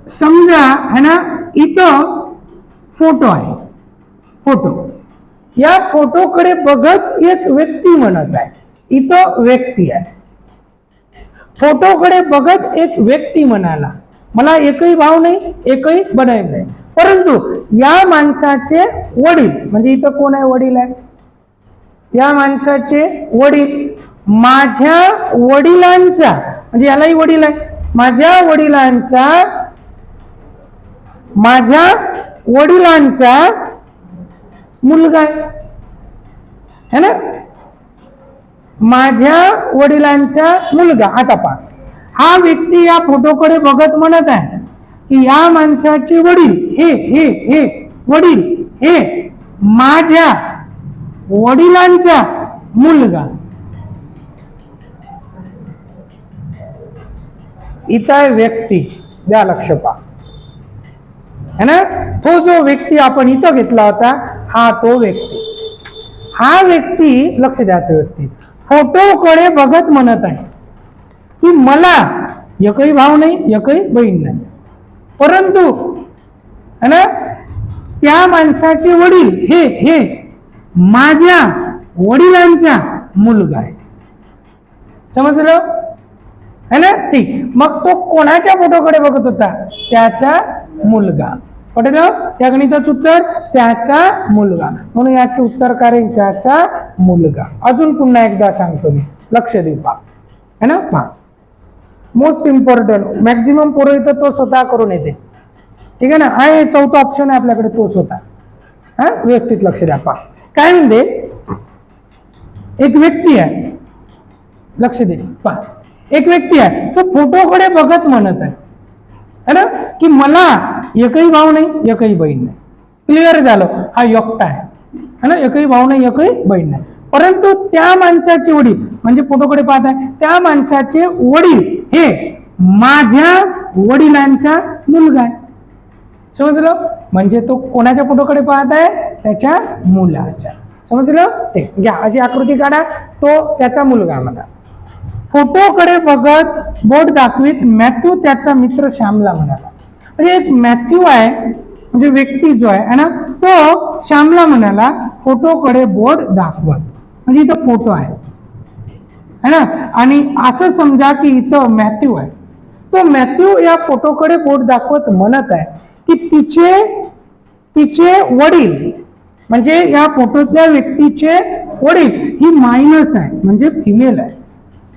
समजा है ना, इथं फोटो आहे, फोटो, या फोटोकडे बघत एक व्यक्ती म्हणत आहे, इथं व्यक्ती आहे, फोटोकडे बघत एक व्यक्ती म्हणाला, मला एकही भाव नाही, एकही बनायचं नाही, परंतु या माणसाचे वडील, म्हणजे इथं कोण आहे, वडील आहे, या माणसाचे वडील माझ्या वडिलांचा, म्हणजे यालाही वडील आहे, माझ्या वडिलांचा मुलगा आहे ना, माझ्या वडिलांचा मुलगा. आता पहा, हा व्यक्ती या फोटोकडे बघत म्हणत आहे की या माणसाचे वडील हे वडील हे माझ्या वडिलांचा मुलगा. इथं व्यक्ती, द्या लक्ष पहा, है ना, तो जो व्यक्ती आपण इथं घेतला होता, हा तो व्यक्ती, हा व्यक्ती लक्ष द्यायचं व्यवस्थित, फोटोकडे बघत म्हणत आहे की मला एकही भाऊ नाही, एकही बहीण नाही, परंतु है ना, त्या माणसाचे वडील हे माझ्या वडिलांचा मुलगा आहे. समजलं है ना? ठीक. मग तो कोणाच्या फोटोकडे बघत होता? त्याचा मुलगा. पटलं? त्या गणिताचं उत्तर त्याचा मुलगा, म्हणून याचे उत्तर काय राहील? त्याचा मुलगा. अजून पुन्हा एकदा सांगतो मी, लक्ष देऊ पहा, है ना, पहा, मोस्ट इम्पॉर्टंट, मॅक्झिमम पोरं इथं तो स्वतः करून येते, ठीक आहे ना, आहे चौथा ऑप्शन आहे आपल्याकडे, तो स्वतः. हा, व्यवस्थित लक्ष द्या. पहा काय म्हणते, एक व्यक्ती आहे, लक्ष दे, पहा, एक व्यक्ती आहे, तो फोटोकडे बघत म्हणत आहे, है ना, की मला एकही भाऊ नाही, एकही बहीण नाही. क्लिअर झालं, हा एकटा आहे, है ना, एकही भाऊ नाही, एकही बहीण नाही, परंतु त्या माणसाचे वडील, म्हणजे फोटोकडे पाहत आहे, त्या माणसाचे वडील हे माझ्या वडिलांचा मुलगा आहे. समजलं? म्हणजे तो कोणाच्या फोटोकडे पाहत आहे? त्याच्या मुलाच्या. समजलं? ते घ्या, अशी आकृती काढा, तो त्याचा मुलगा म्हणा. फोटोकडे बघत बोट दाखवीत मॅथ्यू त्याचा मित्र श्यामला म्हणाला. म्हणजे एक मॅथ्यू आहे, म्हणजे व्यक्ती जो आहे ना, तो श्यामला म्हणाला फोटोकडे बोट दाखवत, म्हणजे इथं फोटो आहे ना, आणि असं समजा की इथं मॅथ्यू आहे, तो मॅथ्यू या फोटोकडे बोट दाखवत म्हणत आहे की तिचे वडील, म्हणजे या फोटोतल्या व्यक्तीचे वडील, ही मायनस आहे, म्हणजे फिमेल आहे,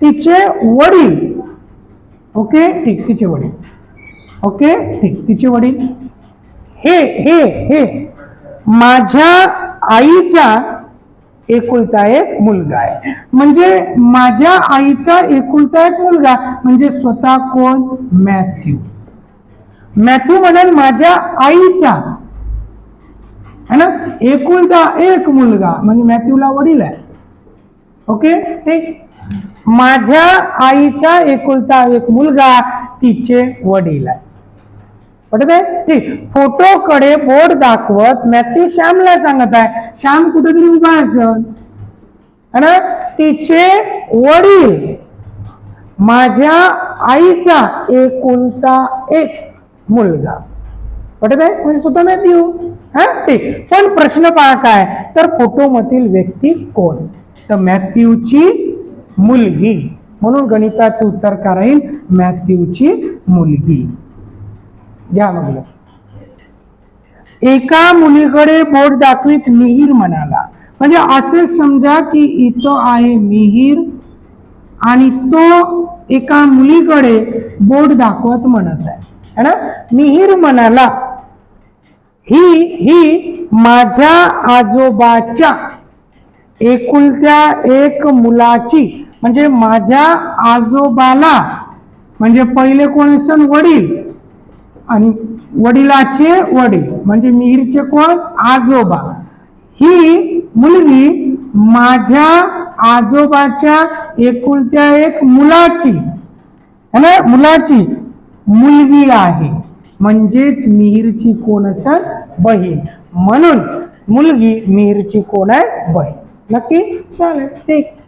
तिचे वडील, ओके ठीक, तिचे वडील, ओके ठीक, तिचे वडील हे माझ्या आईचा एकुलता एक मुलगा आहे. म्हणजे माझ्या आईचा एकुलता एक मुलगा म्हणजे स्वतः कोण? मॅथ्यू. मॅथ्यू म्हणाल माझ्या आईचा, है ना, एकुलता एक मुलगा, म्हणजे मॅथ्यूला वडील आहे, ओके ठीक, माझ्या आईचा एकुलता एक मुलगा, तिचे वडील आहे. पटत आहे? ठीक. फोटोकडे बोट दाखवत मॅथ्यू श्यामला सांगत आहे, श्याम कुठेतरी उभा असेल, है ना, तिचे वडील माझ्या आईचा एकुलता एक मुलगा. पटत आहे? म्हणजे स्वतः मॅथ्यू. हा ठीक. पण प्रश्न पहा काय, तर फोटो मधील व्यक्ती कोण? तर मॅथ्यूची मुलगी, म्हणून गणिताचं उत्तर काय राहील? मॅथ्यूची मुलगी. घ्या मग. एका मुलीकडे बोट दाखवीत मिहीर म्हणाला. म्हणजे असे समजा की इथं आहे मिहीर आणि तो एका मुलीकडे बोट दाखवत म्हणत आहे, है ना. मिहीर म्हणाला ही माझ्या आजोबाच्या एकुलत्या एक मुलाची, म्हणजे माझ्या आजोबाला, म्हणजे पहिले कोण असेल? वडील, आणि वडिलाचे वडील म्हणजे मिहीरचे कोण? आजोबा. ही मुलगी माझ्या आजोबाच्या एकुलत्या एक मुलाची, है ना, मुलाची मुलगी आहे, म्हणजेच मिहीरची कोण असेल? बहीण. म्हणून मुलगी मिहीरची कोण आहे? बहीण. नक्की? चालेल, ठीक.